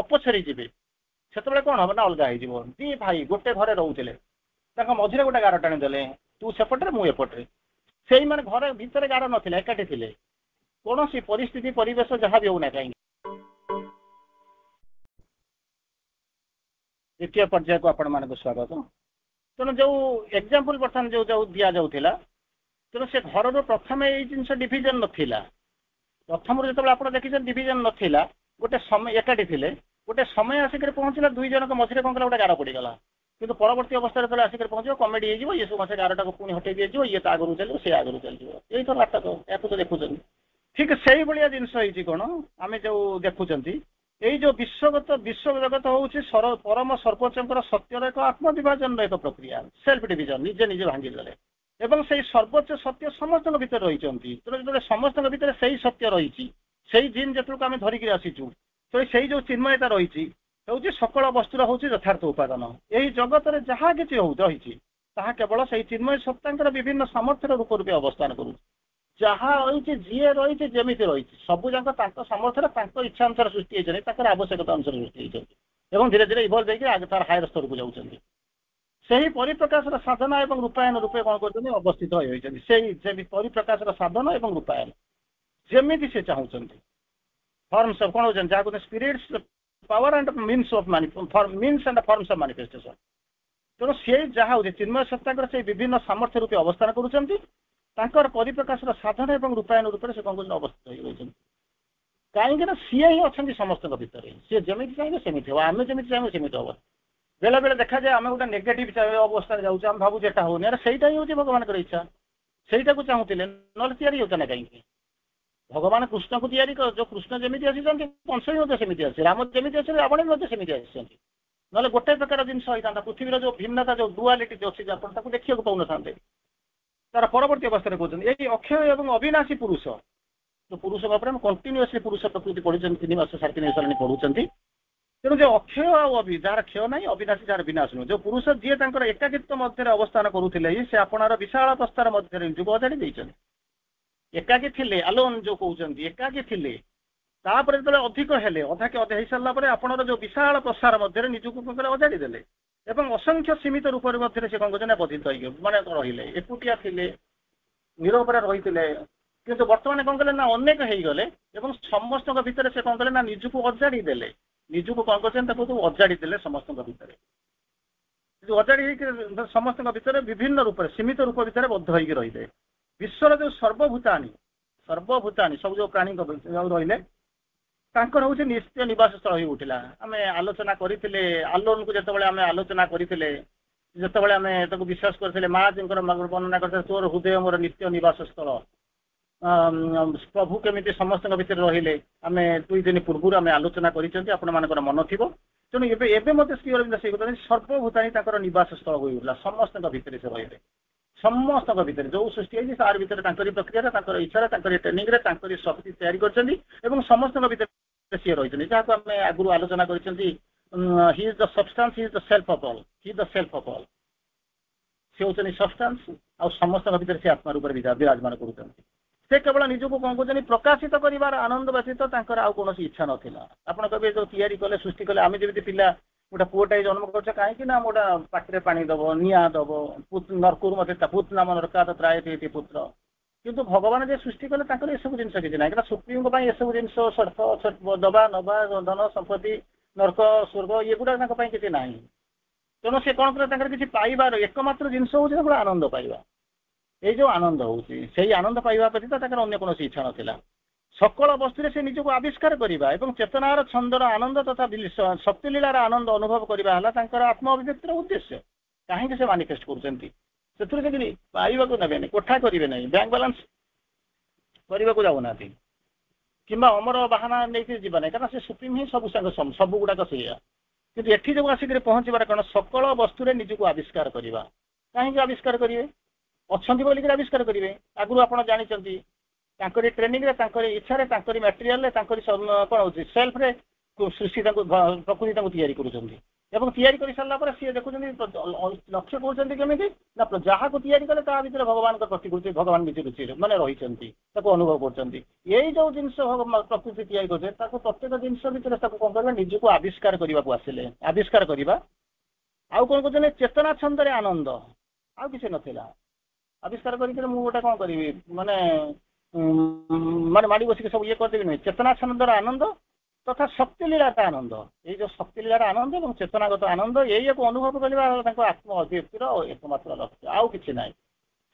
ଅପସରି ଯିବେ ସେତେବେଳେ କଣ ହବ ନା ଅଲଗା ହେଇଯିବ। ଦି ଭାଇ ଗୋଟେ ଘରେ ରହୁଥିଲେ, ତାଙ୍କ ମଝିରେ ଗୋଟେ ଗାର ଟାଣି ଦେଲେ, ତୁ ସେପଟରେ ମୁଁ ଏପଟରେ। ସେଇମାନେ ଘରେ ଭିତରେ ଗାର ନଥିଲେ, ଏକାଠି ଥିଲେ। କୌଣସି ପରିସ୍ଥିତି ପରିବେଶ ଯାହା ବି ହଉନା କାହିଁକି। ଦ୍ୱିତୀୟ ପର୍ଯ୍ୟାୟକୁ ଆପଣମାନଙ୍କୁ ସ୍ୱାଗତ। ତେଣୁ ଯୋଉ ଏକ୍ଜାମ୍ପଲ ବର୍ତ୍ତମାନ ଯୋଉ ଦିଆଯାଉଥିଲା, ତେଣୁ ସେ ଘରର ପ୍ରଥମେ ଏଇ ଜିନିଷ ଡିଭିଜନ ନଥିଲା। ପ୍ରଥମରୁ ଯେତେବେଳେ ଆପଣ ଦେଖିଛନ୍ତି ଡିଭିଜନ ନଥିଲା, ଗୋଟେ ସମୟ ଏକାଠି ଥିଲେ, ଗୋଟେ ସମୟ ଆସିକରି ପହଞ୍ଚିଲା ଦୁଇ ଜଣଙ୍କ ମଝିରେ କଣ କଲା ଗୋଟେ ଗାର ପଡ଼ିଗଲା। କିନ୍ତୁ ପରବର୍ତ୍ତୀ ଅବସ୍ଥାରେ ଯେତେବେଳେ ଆସିକରି ପହଞ୍ଚିବ କମେଡି ହେଇଯିବ, ଇଏ ସବୁ ମାସେ ଗାରଟାକୁ ପୁଣି ହଟେଇ ଦିଆଯିବ, ଇଏ ତା ଆଗରୁ ଚାଲିବ ସେ ଆଗରୁ ଚାଲିଯିବ। ଏଇ ତ ନାଟକ, ଏହାକୁ ତ ଦେଖୁଛନ୍ତି। ଠିକ ସେଇଭଳିଆ ଜିନିଷ ହେଇଛି କଣ ଆମେ ଯୋଉ ଦେଖୁଛନ୍ତି, ଏଇ ଯୋଉ ବିଶ୍ୱ ଜଗତ ହଉଛି ପରମ ସର୍ବୋଚ୍ଚଙ୍କର ସତ୍ୟର ଏକ ଆତ୍ମବିଭାଜନର ଏକ ପ୍ରକ୍ରିୟା, ସେଲ୍ଫ ଡିଭିଜନ, ନିଜେ ନିଜେ ଭାଙ୍ଗିଦେଲେ। ଏବଂ ସେଇ ସର୍ବୋଚ୍ଚ ସତ୍ୟ ସମସ୍ତଙ୍କ ଭିତରେ ରହିଛନ୍ତି। ଯେତେବେଳେ ସମସ୍ତଙ୍କ ଭିତରେ ସେଇ ସତ୍ୟ ରହିଛି, ସେଇ ଜିନ୍ ଯେତେବେଳେ ଆମେ ଧରିକି ଆସିଛୁ, ସେଇ ଯୋଉ ଚିନ୍ମୟତା ରହିଛି ହେଉଛି ସକଳ ବସ୍ତୁର ହେଉଛି ଯଥାର୍ଥ ଉପାଦାନ। ଏହି ଜଗତରେ ଯାହା କିଛି ରହିଛି ତାହା କେବଳ ସେଇ ଚିନ୍ମୟ ସତ୍ତାଙ୍କର ବିଭିନ୍ନ ସାମର୍ଥ୍ୟର ରୂପ ରୂପେ ଅବସ୍ଥାନ କରୁଛି। ଯାହା ରହିଛି ଯିଏ ରହିଛି ଯେମିତି ରହିଛି ସବୁ ଯାକ ତାଙ୍କ ସାମର୍ଥ୍ୟରେ ତାଙ୍କ ଇଚ୍ଛା ଅନୁସାରେ ସୃଷ୍ଟି ହେଇଛନ୍ତି, ତାଙ୍କର ଆବଶ୍ୟକତା ଅନୁସାରେ ସୃଷ୍ଟି ହେଇଛନ୍ତି ଏବଂ ଧୀରେ ଧୀରେ ଇଭଲ୍ଭ ହେଇକି ଆଗ ତାର ହାୟର ସ୍ତରକୁ ଯାଉଛନ୍ତି। ସେହି ପରିପ୍ରକାଶର ସାଧନା ଏବଂ ରୂପାୟନ ରୂପେ କଣ କରୁଛନ୍ତି ଅବସ୍ଥିତ ହୋଇଛନ୍ତି। ସେଇ ପରିପ୍ରକାଶର ସାଧନ ଏବଂ ରୂପାୟନ ଯେମିତି ସେ ଚାହୁଁଛନ୍ତି। ଫର୍ମସ୍ ଅଫ୍ କଣ ହଉଛନ୍ତି ଯାହାକୁ spirit's power and means of means and forms of manifestation. ତେଣୁ ସେ ଯାହା ହଉଛି ଚିନ୍ମୟ ସତ୍ତାଙ୍କର ସେଇ ବିଭିନ୍ନ ସାମର୍ଥ୍ୟ ରୂପେ ଅବସ୍ଥାନ କରୁଛନ୍ତି। ତାଙ୍କର ପରିପ୍ରକାଶର ସାଧନ ଏବଂ ରୂପାୟନ ରୂପରେ ସେ କଣ କରୁଛନ୍ତି ଅବସ୍ଥିତ ହେଇ ରହିଛନ୍ତି। କାହିଁକି ନା ସିଏ ହିଁ ଅଛନ୍ତି ସମସ୍ତଙ୍କ ଭିତରେ। ସିଏ ଯେମିତି ଚାହିଁବେ ସେମିତି ହବ, ଆମେ ଯେମିତି ଚାହିଁବେ ସେମିତି ହବ। ବେଳେ ବେଳେ ଦେଖାଯାଏ ଆମେ ଗୋଟେ ନେଗେଟିଭ ଅବସ୍ଥାରେ ଯାଉଛୁ, ଆମେ ଭାବୁଛୁ ଏଟା ହଉନି, ଆରେ ସେଇଟା ହିଁ ହଉଛି ଭଗବାନଙ୍କର ଇଚ୍ଛା। ସେଇଟାକୁ ଚାହୁଁଥିଲେ ନହେଲେ ତିଆରି ହଉଛ ନା କାହିଁକି। ଭଗବାନ କୃଷ୍ଣକୁ ତିଆରି ଯୋଉ କୃଷ୍ଣ ଯେମିତି ଆସିଛନ୍ତି କଂସ ବି ମଧ୍ୟ ସେମିତି ଆସିଛି, ରାମ ଯେମିତି ଆସିଛନ୍ତି ରାବଣ ବି ମଧ୍ୟ ସେମିତି ଆସିଛନ୍ତି। ନହେଲେ ଗୋଟେ ପ୍ରକାର ଜିନିଷ ହେଇଥାନ୍ତା, ପୃଥିବୀର ଯୋଉ ଭିନ୍ନତା ଯୋଉ ଡୁଆଲିଟି ଅଛି ଆପଣ ତାକୁ ଦେଖିବାକୁ ପାଉନଥାନ୍ତେ। ତାର ପରବର୍ତ୍ତୀ ଅବସ୍ଥାରେ କହୁଛନ୍ତି ଏଇ ଅକ୍ଷୟ ଏବଂ ଅବିନାଶୀ ପୁରୁଷ, ଯୋଉ ପୁରୁଷ ଭାବରେ ଆମେ କଣ୍ଟିନ୍ୟୁଅସଲି ପୁରୁଷ ପ୍ରକୃତି ପଢୁଛନ୍ତି 3 ମାସ 3.5 ମାସ ହେଲାଣି ପଢୁଛନ୍ତି। ତେଣୁ ଯୋଉ ଅକ୍ଷୟ ଆଉ ଯାହାର କ୍ଷୟ ନାହିଁ, ଅବିନାଶୀ ଯାହାର ବିନାଶ ନୁହେଁ, ଯୋଉ ପୁରୁଷ ଯିଏ ତାଙ୍କର ଏକାକିତ୍ୱ ମଧ୍ୟରେ ଅବସ୍ଥାନ କରୁଥିଲେ ସେ ଆପଣଙ୍କର ବିଶାଳ ପ୍ରସ୍ତାର ମଧ୍ୟରେ ଯୁଗ ଅଜାଡ଼ି ଦେଇଛନ୍ତି। ଏକାକି ଥିଲେ ଆଲୋନ ଯୋଉ କହୁଛନ୍ତି, ଏକାକି ଥିଲେ, ତାପରେ ଯେତେବେଳେ ଅଧିକ ହେଲେ ଅଧା ହେଇସାରିଲା ପରେ ଆପଣଙ୍କର ଯୋଉ ବିଶାଳ ପ୍ରସାର ମଧ୍ୟରେ ନିଜକୁ ଅଜାଡ଼ି ଦେଲେ ଏବଂ ଅସଂଖ୍ୟ ସୀମିତ ରୂପରେ ମଧ୍ୟରେ ସେ କଣ କରୁଛନ୍ତି ବଧିତ ହେଇକି ମାନେ ରହିଲେ, ଏକୁଟିଆ ଥିଲେ, ନିରବରେ ରହିଥିଲେ। କିନ୍ତୁ ବର୍ତ୍ତମାନ କଣ କଲେ ନା ଅନେକ ହେଇଗଲେ ଏବଂ ସମସ୍ତଙ୍କ ଭିତରେ ସେ କଣ କଲେ ନା ନିଜକୁ ଅଜାଡ଼ି ଦେଲେ। ନିଜକୁ କଣ କରୁଛନ୍ତି ତାକୁ ଅଜାଡ଼ି ଦେଲେ ସମସ୍ତଙ୍କ ଭିତରେ। ଅଜାଡ଼ି ହେଇକି ସମସ୍ତଙ୍କ ଭିତରେ ବିଭିନ୍ନ ରୂପରେ ସୀମିତ ରୂପ ଭିତରେ ବଦ୍ଧ ହେଇକି ରହିଲେ। ବିଶ୍ୱର ଯୋଉ ସର୍ବଭୂତାନୀ ସବୁ ଯୋଉ ପ୍ରାଣୀଙ୍କ ରହିଲେ ତାଙ୍କର ହଉଛି ନିତ୍ୟ ନିବାସ ସ୍ଥଳ ହେଇ ଉଠିଲା। ଆମେ ଆଲୋଚନା କରିଥିଲେ ଆଲୋନକୁ, ଯେତେବେଳେ ଆମେ ଆଲୋଚନା କରିଥିଲେ, ଯେତେବେଳେ ଆମେ ତାକୁ ବିଶ୍ୱାସ କରିଥିଲେ, ମହାରାଜଙ୍କର ବର୍ଣ୍ଣନା କରିଥିଲେ ତୋର ହୃଦୟ ମୋର ନିତ୍ୟ ନିବାସ ସ୍ଥଳ। ପ୍ରଭୁ କେମିତି ସମସ୍ତଙ୍କ ଭିତରେ ରହିଲେ ଆମେ 2 ଦିନ ପୂର୍ବରୁ ଆମେ ଆଲୋଚନା କରିଛନ୍ତି, ଆପଣମାନଙ୍କର ମନ ଥିବ। ତେଣୁ ଏବେ ମଧ୍ୟ ଶ୍ରୀ ଅରବିନ୍ଦ ସେଇ କଥା ସର୍ବଭୂତାନୀ ତାଙ୍କର ନିବାସ ସ୍ଥଳ ହୋଇ ଉଠିଲା। ସମସ୍ତଙ୍କ ଭିତରେ ସେ ରହିଲେ, ସମସ୍ତଙ୍କ ଭିତରେ ଯୋଉ ସୃଷ୍ଟି ହେଇଛି ତାର ଭିତରେ ତାଙ୍କରି ପ୍ରକ୍ରିୟାରେ, ତାଙ୍କର ଇଚ୍ଛାରେ, ତାଙ୍କରି ଟ୍ରେନିଂରେ, ତାଙ୍କରି ଶକ୍ତି ତିଆରି କରିଛନ୍ତି ଏବଂ ସମସ୍ତଙ୍କ ଭିତରେ ସିଏ ରହିଛନ୍ତି। ଯାହାକୁ ଆମେ ଆଗରୁ ଆଲୋଚନା କରିଛନ୍ତି he is the substance, he is the self of all, he the self of all. ସେ ହଉଛନ୍ତି ସବଷ୍ଟାନ୍ସ ଆଉ ସମସ୍ତଙ୍କ ଭିତରେ ସେ ଆତ୍ମା ରୂପରେ ବିରାଜମାନ କରୁଛନ୍ତି। ସେ କେବଳ ନିଜକୁ କଣ କରୁଛନ୍ତି ପ୍ରକାଶିତ କରିବାର ଆନନ୍ଦ ବ୍ୟତୀତ ତାଙ୍କର ଆଉ କୌଣସି ଇଚ୍ଛା ନଥିଲା। ଆପଣ କହିବେ ଯୋଉ ତିଆରି କଲେ ସୃଷ୍ଟି କଲେ, ଆମେ ଯେମିତି ପିଲା गोटे पुओटाई जन्म कर कहीं गोटे पाखे पानी दब निआ दब नरकुर मत पुत नाम नरका त्रायती पुत्र किंतु भगवान जे सृष्टि कले ये सब जिन किसी ना क्या सुप्रीम ये सब जिन दबा नबा धन संपत्ति नरक स्वर्ग ये गुड़ा किसी ना तेणु से कौन कले किसी पाइबार एकमात्र जिनस हूँ आनंद पाइबा ये जो आनंद होती आनंद पाइबा व्यतीत अन्य कौन इच्छा नाला सकल वस्तु से निजक आविष्कार करवा और चेतनार छंदर आनंद तथा शक्तिलीलार आनंद अनुभव करवा आत्म अभिव्यक्तिर उद्देश्य कहीं से मानिफेस्ट कर पाइबा ने कोठा करेंगे ना बैंक बालांस करने को जाऊना कि अमर बाहाना नहीं जीवा ना कारण से सुप्रीम ही सब संग सब गुड़ाक से कि एठी जो आसिक पहुँचार कारण सकल वस्तु निजक आविष्कार करवा कहीं आविष्कार करेंगे अच्छा बोलिक आविष्कार करेंगे आगु आप जानते ट्रेनिंग इच्छा मटेरियल कौन हो सेल्फ रे सृष्टि प्रकृति तैयारी कर सारापर सी देखुं लक्ष्य कौन केमी ना जहाँ को तैयारी कले भर भगवान प्रतिकृति भगवान भी रुचि मैंने रही अनुभव कर जो जिन प्रकृति तैयारी कर प्रत्येक जिन भितर कौन कर निजक आविष्कार करने को आसिले आविष्कार करवा आउ कौन कर चेतना छंदे आनंद आउ किसी नाला आविष्कार करके गोटे कौन करी माने माने माड़ी बसिक सब ये करदेवी नुहे चेतना छंदर आनंद तथा शक्तिलीलार आनंद ये जो शक्तिलीलार आनंद और चेतनागत आनंद यही को अनुभव करवा आत्म अभिव्यक्तिर एकमात्र लक्ष्य आउ कि ना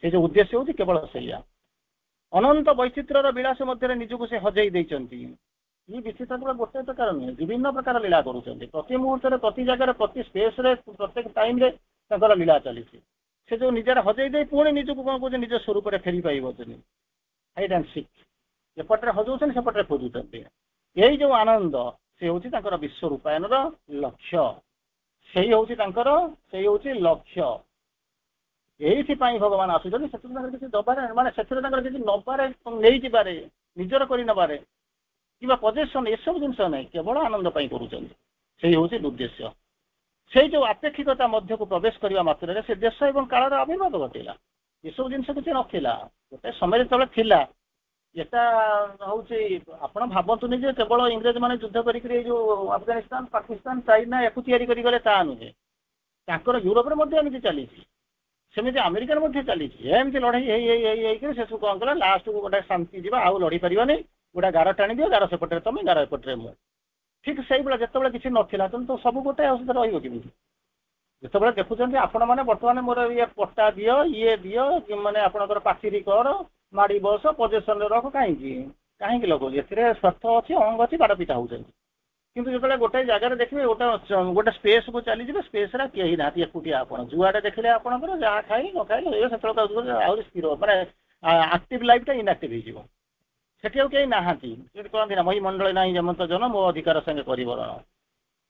से जो उद्देश्य हूँ केवल से अनंत वैचित्र विलास मध्य निजक से हजई देती ये विचित्र गोटे प्रकार नुहे विभिन्न प्रकार लीला करुँच प्रति मुहूर्त प्रति जगह प्रति स्पेस प्रत्येक टाइम लीला चली से जो निजार हजई दे पुणी निजक कौन कौन निज स्वरूप में फेरी पाइबनी हाइड एंड सिक एपटे हजौन सेपटे खोजुंट यही जो आनंद से हूँ विश्व रूपायन लक्ष्य से हूँ लक्ष्य यही भगवान आसुच्च किसी दबार मानने किसी नबारे नहीं जारे निजर कर नबारे कि पजेसन ये सब जिन ना केवल आनंद कर उद्देश्य से जो आपेक्षिकता मध्य को प्रवेश करने मात्र से देश और कालर आविर्भाव घटला ये सब जिन किसी नाला गोटे समय जो थिला यहाँ हूँ आप भावतुनि केवल इंग्रेज मैंने युद्ध कर जो अफगानिस्तान पाकिस्तान चाइना या तैयारी ता नुहे यूरोप में चली सेमती अमेरिका चली एमती लड़ाई से सब कौन कला लास्ट को गोटे शांति जी आउ लड़ी पारे गोटे गार टाणी दियो गार सेपटे तुम गार एपटे मुझे ठीक से जो किसी नाला तो सब गोटे औषध रही जो देखुं आपण मैंने बर्तमान मोर ये पट्टा दियो ये दियो मैंने आपंकर पाचेरी कर माड़ी बस पजेसन रख कहीं लगे ए स्वार्थ अच्छी अंग अच्छी बाड़ पिटा होती किंतु जो गोटे जगह देखिए गोटे स्पेस को चली जाए स्पेस कहीं ना एकुटिया आप जुआड़े देखले आपंकर जहाँ खाई न खाई से स्थिर मैंने आक्टिव लाइफ इनआक्टिव हो कहीं नहांती कहती ना मई मंडल ना जमंत जन मो अधिकार संगे करण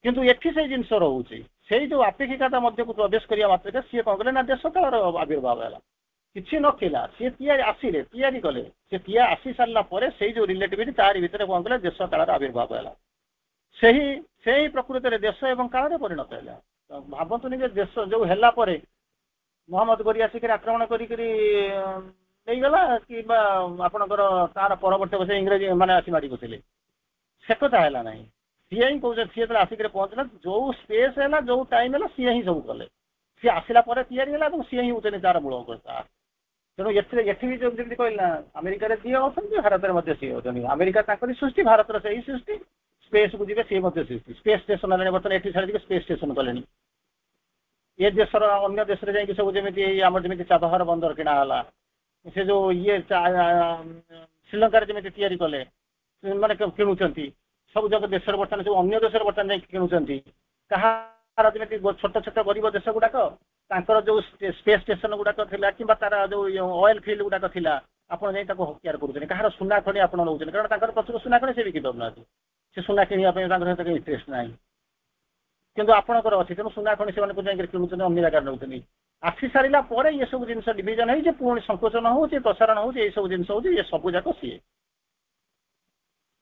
किंतु एठी से जिन रोचे से जो आपेक्षिकता मध्य को प्रवेश करने मात्र सी कौन कले ना देश काल आविर्भाव है किसी नथिला सी आसिले तैयारी कले सी आसी सारा से जो रिलेटिविटी तारी भितर कौन कले देश काल आविर्भाव है से ही प्रकृति में देश और काल परिणत है भावतुनि देश जो है मोहम्मद गरी आसिक आक्रमण करगला कि आपणकर तार परवर्त बस इंग्रेजी मैंने आसी माड़ी बसले से कथा है ना सी ही कौन सी आसिक पहुँचला जो स्पेस है जो टाइम है सी ही सब कले सी आसला या सी ही होते तार मूल करता तेणु ये भी जमी कहना अमेरिका दिए अच्छा भारत में सी होती अमेरिका सृष्टि भारत से ही सृष्टि स्पेस को जी सी सृष्टि स्पेस स्टेशन है बर्तमान ये छाड़ी स्पेस स्टेशन कले ये देशर अन्य देश में सब जमी आम जमी चाबहार बंदर किणाला से जो ये श्रीलंकार जमी तैयारी कले मैंने किणुंट सब जगह देश बर्तमान सब अन्य देश बर्तमान किणुंट कहार जमी छोट छोट गरीब देश गुड़ाक जो स्पेस स्टेशन गुड़ाक कि तार जो ऑयल फील्ड गुड़ाक आप हत्यार करुँच कहार सुना खଣି आप नौ कारण प्रचुर सुना खଣି से बिकी पाना से सुना कि इंटरेस्ट ना किंतु आपंकर अच्छी तेणु सुना खଣି से किणुच्च अन्य जगह नौ आसी सारा ये सब जिन डिविजन है पुणी संकोचन हो प्रसारण हो सब जिन ये सब जाक सी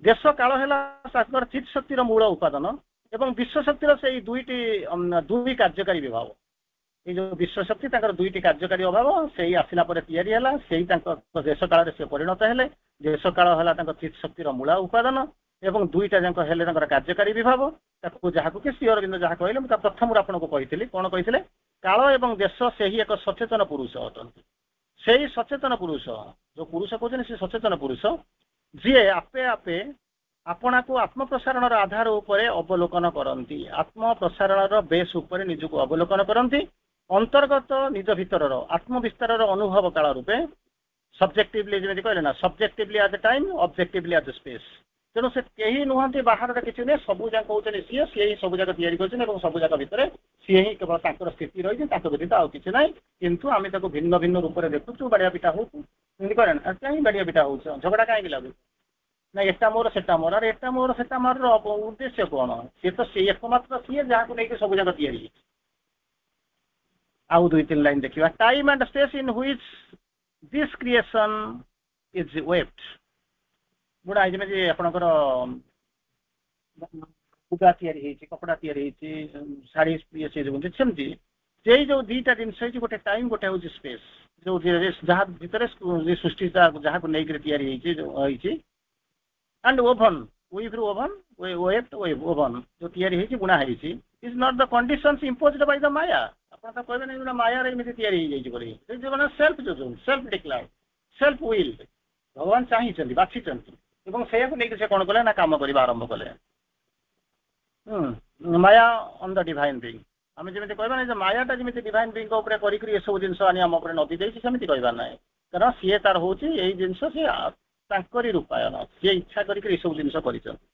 देश काल है चित शक्तिर मूल उपादान एवं विश्व शक्तिर से दुई कार्यकारी विभाग ये जो विश्व शक्ति दुईटी कार्यकारी अभाव से ही आसला या देश काल से परिणत है देश काल है चित शक्तिर मूल उपादान ଏବଂ ଦୁଇଟା ଯାକ ହେଲେ ତାଙ୍କର କାର୍ଯ୍ୟକାରୀ ବିଭାଗ ତାକୁ ଯାହାକୁ କି ଶ୍ରୀ ଅରବିନ୍ଦ ଯାହା କହିଲେ ମୁଁ ତା ପ୍ରଥମରୁ ଆପଣଙ୍କୁ କହିଥିଲି କଣ କହିଥିଲେ କାଳ ଏବଂ ଦେଶ ସେହି ଏକ ସଚେତନ ପୁରୁଷ ଅଟନ୍ତି ସେଇ ସଚେତନ ପୁରୁଷ ଯୋଉ ପୁରୁଷ କହୁଛନ୍ତି ସେ ସଚେତନ ପୁରୁଷ ଯିଏ ଆପେ ଆପେ ଆପଣାକୁ ଆତ୍ମପ୍ରସାରଣର ଆଧାର ଉପରେ ଅବଲୋକନ କରନ୍ତି ଆତ୍ମପ୍ରସାରଣର ବେଶ ଉପରେ ନିଜକୁ ଅବଲୋକନ କରନ୍ତି ଅନ୍ତର୍ଗତ ନିଜ ଭିତରର ଆତ୍ମବିସ୍ତାରର ଅନୁଭବ କାଳ ରୂପେ ସବଜେକ୍ଟିଭଲି ଯେମିତି କହିଲେ ନା ସବଜେକ୍ଟିଭଲି as a time ଅବଜେକ୍ଟିଭଲି as a space ତେଣୁ ସେ କେହି ନୁହନ୍ତି ବାହାରର କିଛି ନୁହେଁ ସବୁ ଯାକ କହୁଛନ୍ତି ସିଏ ହିଁ ସବୁ ଯାକ ତିଆରି କରିଛନ୍ତି ଏବଂ ସବୁ ଯାକ ଭିତରେ ସିଏ ହିଁ କେବଳ ତାଙ୍କର ସ୍ଥିତି ରହିଛି ତାଙ୍କ ବ୍ୟତୀତ ଆଉ କିଛି ନାହିଁ କିନ୍ତୁ ଆମେ ତାକୁ ଭିନ୍ନ ଭିନ୍ନ ରୂପରେ ଦେଖୁଛୁ ବାଡ଼ିଆ ପିଟା ହଉଛୁ ଏମିତି କରେ ନା କାହିଁ ବାଡ଼ିଆ ପିଟା ହଉଛ ଝଗଡ଼ା କାହିଁକି ଲାଗୁଛି ନା ଏଟା ମୋର ସେଟା ମୋର ଆରେ ଏଟା ମୋର ସେଟା ମୋର ଉଦ୍ଦେଶ୍ୟ କଣ ସିଏ ତ ସେଇ એકમાત્ર ସିଏ ଯାହାକୁ ନେଇକି ସବୁ ଯାକ ତିଆରି ହେଇଛି ଆଉ ଦୁଇ ତିନି ଲାଇନ୍ ଦେଖିବା time and space in which this creation is wept ଗୁଡ଼ା ଯେମିତି ଆପଣଙ୍କର ଲୁଗା ତିଆରି ହେଇଛି କପଡ଼ା ତିଆରି ହେଇଛି ଶାଢ଼ୀ ସେମିତି ସେଇ ଯୋଉ ଦିଟା ଜିନିଷ ହେଇଛି ଗୋଟେ ଟାଇମ୍ ଗୋଟେ ହଉଛି ସ୍ପେସ୍ ଯୋଉ ଯାହା ଭିତରେ ସୃଷ୍ଟି ଯାହାକୁ ନେଇକରି ତିଆରି ହେଇଛି ଯୋଉ ହେଇଛି and oven with oven weft oven जो तैयारी है बुना है is not the conditions imposed by the maya ଆପଣ ତ କହିବେ ନାହିଁ ଗୋଟେ ମାୟାରେ ଏମିତି ତିଆରି ହେଇଯାଇଛି ବୋଲି ସେ ଯୋଉ ସେଲ୍ଫ ଯୋଉ ସେଲ୍ଫ ଡିକ୍ଲାର୍ଡ ସେଲ୍ଫ ୱିଲ୍ଡ ଭଗବାନ ଚାହିଁଛନ୍ତି ବାଛିଛନ୍ତି ଏବଂ ସେଇଆକୁ ନେଇକି ସେ କଣ କଲେ ନା କାମ କରିବା ଆରମ୍ଭ କଲେ ମାୟା ଅନ୍ ଦ ଡିଭାଇନ୍ ବିଙ୍ଗ ଆମେ ଯେମିତି କହିବା ନାହିଁ ଯେ ମାୟାଟା ଯେମିତି ଡିଭାଇନ୍ ବିଙ୍ଗ ଉପରେ କରିକି ଏସବୁ ଜିନିଷ ଆଣି ଆମ ଉପରେ ନଦୀ ଦେଇଛି ସେମିତି କହିବା ନାହିଁ କାରଣ ସିଏ ତାର ହଉଛି ଏଇ ଜିନିଷ ସିଏ ତାଙ୍କରି ରୂପାୟନ ସିଏ ଇଚ୍ଛା କରିକି ଏସବୁ ଜିନିଷ କରିଛନ୍ତି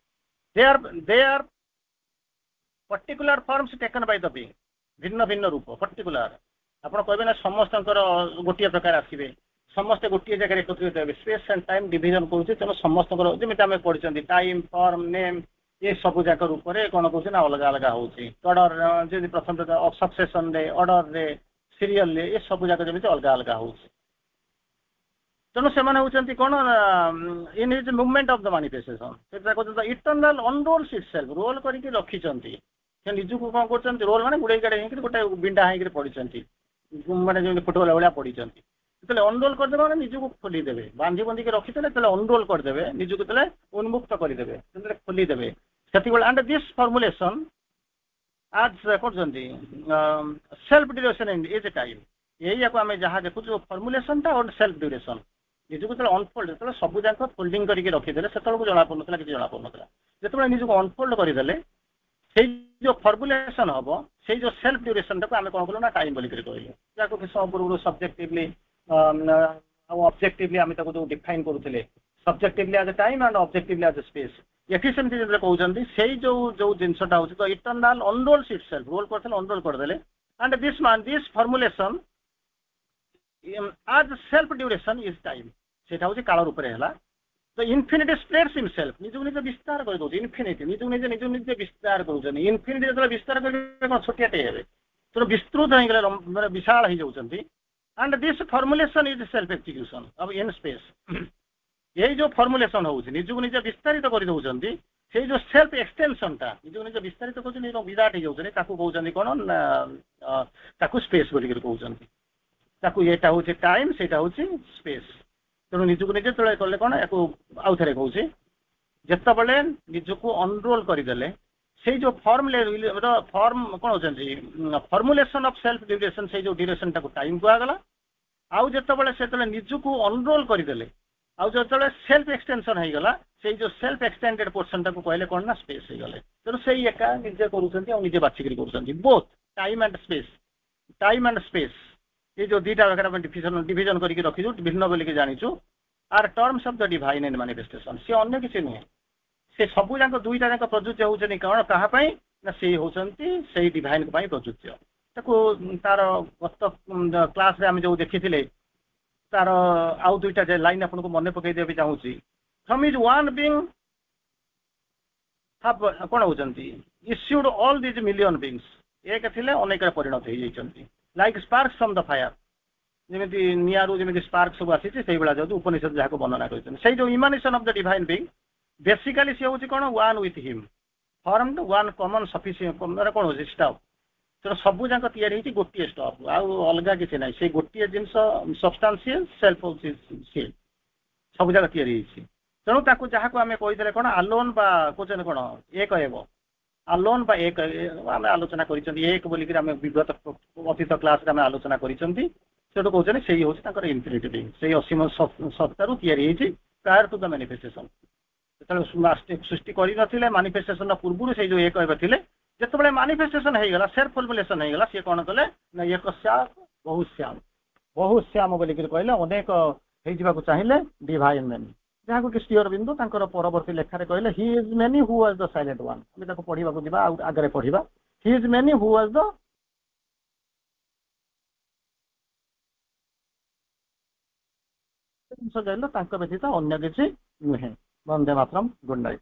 they are particular forms taken by the being ଭିନ୍ନ ଭିନ୍ନ ରୂପ ପର୍ଟିକୁଲାର ଆପଣ କହିବେ ନା ସମସ୍ତଙ୍କର ଗୋଟିଏ ପ୍ରକାର ଆସିବେ ସମସ୍ତେ ଗୋଟିଏ ଜାଗାରେ ଏକତ୍ରିତ ହେବେ ସ୍ପେସ୍ ଆଣ୍ଡ ଟାଇମ୍ ଡିଭିଜନ କରୁଛି ତେଣୁ ସମସ୍ତଙ୍କର ଯେମିତି ଆମେ ପଢିଛନ୍ତି ଟାଇମ୍ ଫର୍ମ ନେମ୍ ଏ ସବୁ ଯାକ ରୂପରେ କଣ କହୁଛି ନା ଅଲଗା ଅଲଗା ହଉଛି ଅର୍ଡର ଯେମିତି ପ୍ରଥମ ସକ୍ସେସନରେ ଅର୍ଡରରେ ସିରିଏଲରେ ଏ ସବୁ ଯାକ ଯେମିତି ଅଲଗା ଅଲଗା ହଉଛି ତେଣୁ ସେମାନେ ହଉଛନ୍ତି କଣ in his movement of the manifestation ସେଟା କହୁଛନ୍ତି ଇଟର୍ନାଲ ଅନରୋଲ୍ସ ଇଟସେଲ୍ଫ ରୋଲ୍ କରିକି ରଖିଛନ୍ତି ସେ ନିଜକୁ କଣ କରୁଛନ୍ତି ରୋଲ୍ ମାନେ ଗୁଡେଇ ଗାଡେଇ ହେଇକି ଗୋଟେ ବିଣ୍ଡା ହେଇକି ପଡିଛନ୍ତି ମାନେ ଯେମିତି ଫୁଟବଲ ଭଳିଆ ପଡିଛନ୍ତି ଯେତେବେଳେ ଅନରୋଲ୍ କରିଦେବେ ମାନେ ନିଜକୁ ଖୋଲିଦେବେ ବାନ୍ଧି ବାନ୍ଧିକି ରଖିଥିଲେ ଯେତେବେଳେ ଅନରୋଲ୍ କରିଦେବେ ନିଜକୁ ଯେତେବେଳେ ଉନ୍ମୁକ୍ତ କରିଦେବେ ଯେତେବେଳେ ଖୋଲିଦେବେ ସେତିକିବେଳେ ଆଣ୍ଡ ଦିସ୍ ଫର୍ମୁଲେସନ ଆଜ୍ କରୁଛନ୍ତି self duration is a time ଏଇଆକୁ ଆମେ ଯାହା ଦେଖୁଛୁ ଫର୍ମୁଲେସନଟା ଆଉ ସେଲ୍ଫ ଡ୍ୟୁରେସନ ନିଜକୁ ଯେତେବେଳେ ଅନଫୋଲ୍ଡ ଯେତେବେଳେ ସବୁ ଯାକ ଫୋଲ୍ଡିଂ କରିକି ରଖିଦେଲେ ସେତେବେଳକୁ ଜଣାପଡୁନଥିଲା କିଛି ଜଣାପଡୁନଥିଲା ଯେତେବେଳେ ନିଜକୁ ଅନଫୋଲ୍ଡ କରିଦେଲେ ସେଇ ଯୋଉ ଫର୍ମୁଲେସନ ହବ ସେଇ ଯୋଉ ସେଲ୍ଫ ଡ୍ୟୁରେସନଟାକୁ ଆମେ କଣ କଲୁ ନା ଟାଇମ୍ ବୋଲିକରି କହିଲେ ଯାହାକୁ କିଛି ସମୟ ପୂର୍ବରୁ ସବଜେକ୍ଟିଭଲି ଆଉ ଅବଜେକ୍ଟିଭଲି ଆମେ ତାକୁ ଯୋଉ ଡିଫାଇନ୍ କରୁଥିଲେ subjectively as a time and objectively as a space ଏଠି ସେମିତି ଯେତେବେଳେ କହୁଛନ୍ତି ସେଇ ଯୋଉ ଜିନିଷଟା ହଉଛି ତ ଇଟର୍ନାଲ ଅନରୋଲ୍ସ ଇଟସେଲ୍ଫ ରୋଲ୍ କରିଥିଲେ ଅନରୋଲ୍ କରିଦେଲେ and this formulation as self duration is time ସେଟା ହଉଛି କାଳ ରୂପରେ ହେଲା ତ ଇନଫିନିଟି ସ୍ପ୍ରେଡ୍ସ ହିମସେଲ୍ଫ ନିଜକୁ ନିଜେ ବିସ୍ତାର କରିଦଉଛି ଇନଫିନିଟି ନିଜକୁ ନିଜେ ବିସ୍ତାର କରୁଛନ୍ତି ଇନଫିନିଟି ଯେତେବେଳେ ବିସ୍ତାର କରିବେ କଣ ଛୋଟିଆଟେ ହେବେ ତେଣୁ ବିସ୍ତୃତ ହେଇଗଲେ ମାନେ ବିଶାଳ ହେଇଯାଉଛନ୍ତି and this formulation is self execution of in space ଏଇ ଯୋଉ ଫର୍ମୁଲେସନ ହଉଛି ନିଜକୁ ନିଜେ ବିସ୍ତାରିତ କରିଦଉଛନ୍ତି ସେଇ ଯୋଉ ସେଲ୍ଫ ଏକ୍ସଟେନସନଟା ନିଜକୁ ନିଜେ ବିସ୍ତାରିତ କରୁଛନ୍ତି ଏବଂ ବିରାଟ ହେଇଯାଉଛନ୍ତି ତାକୁ କହୁଛନ୍ତି କଣ ନା ତାକୁ ସ୍ପେସ୍ ବୋଲିକରି କହୁଛନ୍ତି ତାକୁ ଏଇଟା ହଉଛି ଟାଇମ୍ ସେଇଟା ହଉଛି ସ୍ପେସ୍ ତେଣୁ ନିଜକୁ ନିଜେ ଯେତେବେଳେ କଲେ କଣ ୟାକୁ ଆଉ ଥରେ କହୁଛି ଯେତେବେଳେ ନିଜକୁ ଅନରୋଲ୍ କରିଦେଲେ ସେଇ ଯୋଉ ଫର୍ମ କଣ ହଉଛନ୍ତି ଫର୍ମୁଲେସନ ଅଫ୍ ସେଲ୍ଫ ଡ୍ୟୁରେସନ ସେଇ ଯୋଉ ଡ୍ୟୁରେସନଟାକୁ ଟାଇମ୍ କୁହାଗଲା ଆଉ ଯେତେବେଳେ ନିଜକୁ ଅନରୋଲ୍ କରିଦେଲେ ଆଉ ଯେତେବେଳେ ସେଲ୍ଫ ଏକ୍ସଟେନସନ ହେଇଗଲା ସେଇ ଯୋଉ ସେଲ୍ଫ ଏକ୍ସଟେଣ୍ଡେଡ ପୋର୍ସନଟାକୁ କହିଲେ କଣ ନା ସ୍ପେସ୍ ହେଇଗଲେ ତେଣୁ ସେଇ ଏକା ନିଜେ କରୁଛନ୍ତି ଆଉ ନିଜେ ବାଛିକିରି କରୁଛନ୍ତି ବୋଥ୍ ଟାଇମ୍ ଆଣ୍ଡ ସ୍ପେସ୍ ये जो दीटा वगैरह डिविजन करके रखीचु भिन्न बोलिक जानिचु are terms of the divine and manifestation सी अन्य किसी नुहे से सबू जाक दुईटा जाक प्रजुज्य होचनी कौन कहा ना से होचंती से डिवाइन को प्रजुज्य ताको तार गत क्लास रे हम जो देखिथिले तार आउ दुईटा लाइन आपको मन पकई देबे चाहूची फ्रॉम इज वन बीइंग कौन होचंती issued all this million beings एक थिले अनेक परिणत हो जाइछंती like sparks from the fire जेमिति नियारू जेमिति स्पार्क सब आसी छै सेही बेला जो उपनिषद जाको वर्णना करछन सेही जो emanation of the divine being basically से होछि कोन one with him formed one common sufficient मतलब कोन होछि स्टॉप तो सब जाक तयार हेछि गोटिए स्टॉप आ अलगा किछि नै से गोटिए जिंस सब्सटेंशियल सेल्फ होछि से सब जाक तयार हेछि तेणु ताकू जहाँ को आम कही कौन आलोन बा कौन कौन एक एव आलोन बा एक आम आलोचना कर एक बोलिक विगत अतीत क्लास आम आलोचना करूँ कौन से हूँ इनफिनिटी रिंग से असीम सत्तारू या प्रायर टू द मैनिफेस्टेशन सृष्टि कर मानिफेस्टेशन पूर्व से जो एक थे जिते मानिफेस्टेशन होगा सेल्फ फॉर्मुलेशन होगा सी कौन कले ना एक बहुश्याम बोलिक कहले अनेक हो चाहिए डिवाइन मैन जहाँ कि श्री अरविंद परवर्ती लेखार कहले he is many who was the silent one आम पढ़ा जा आगे पढ़ा he is many who was the व्यतीत अन्य किसी नुहे वंदे मातरम गुड नाइट।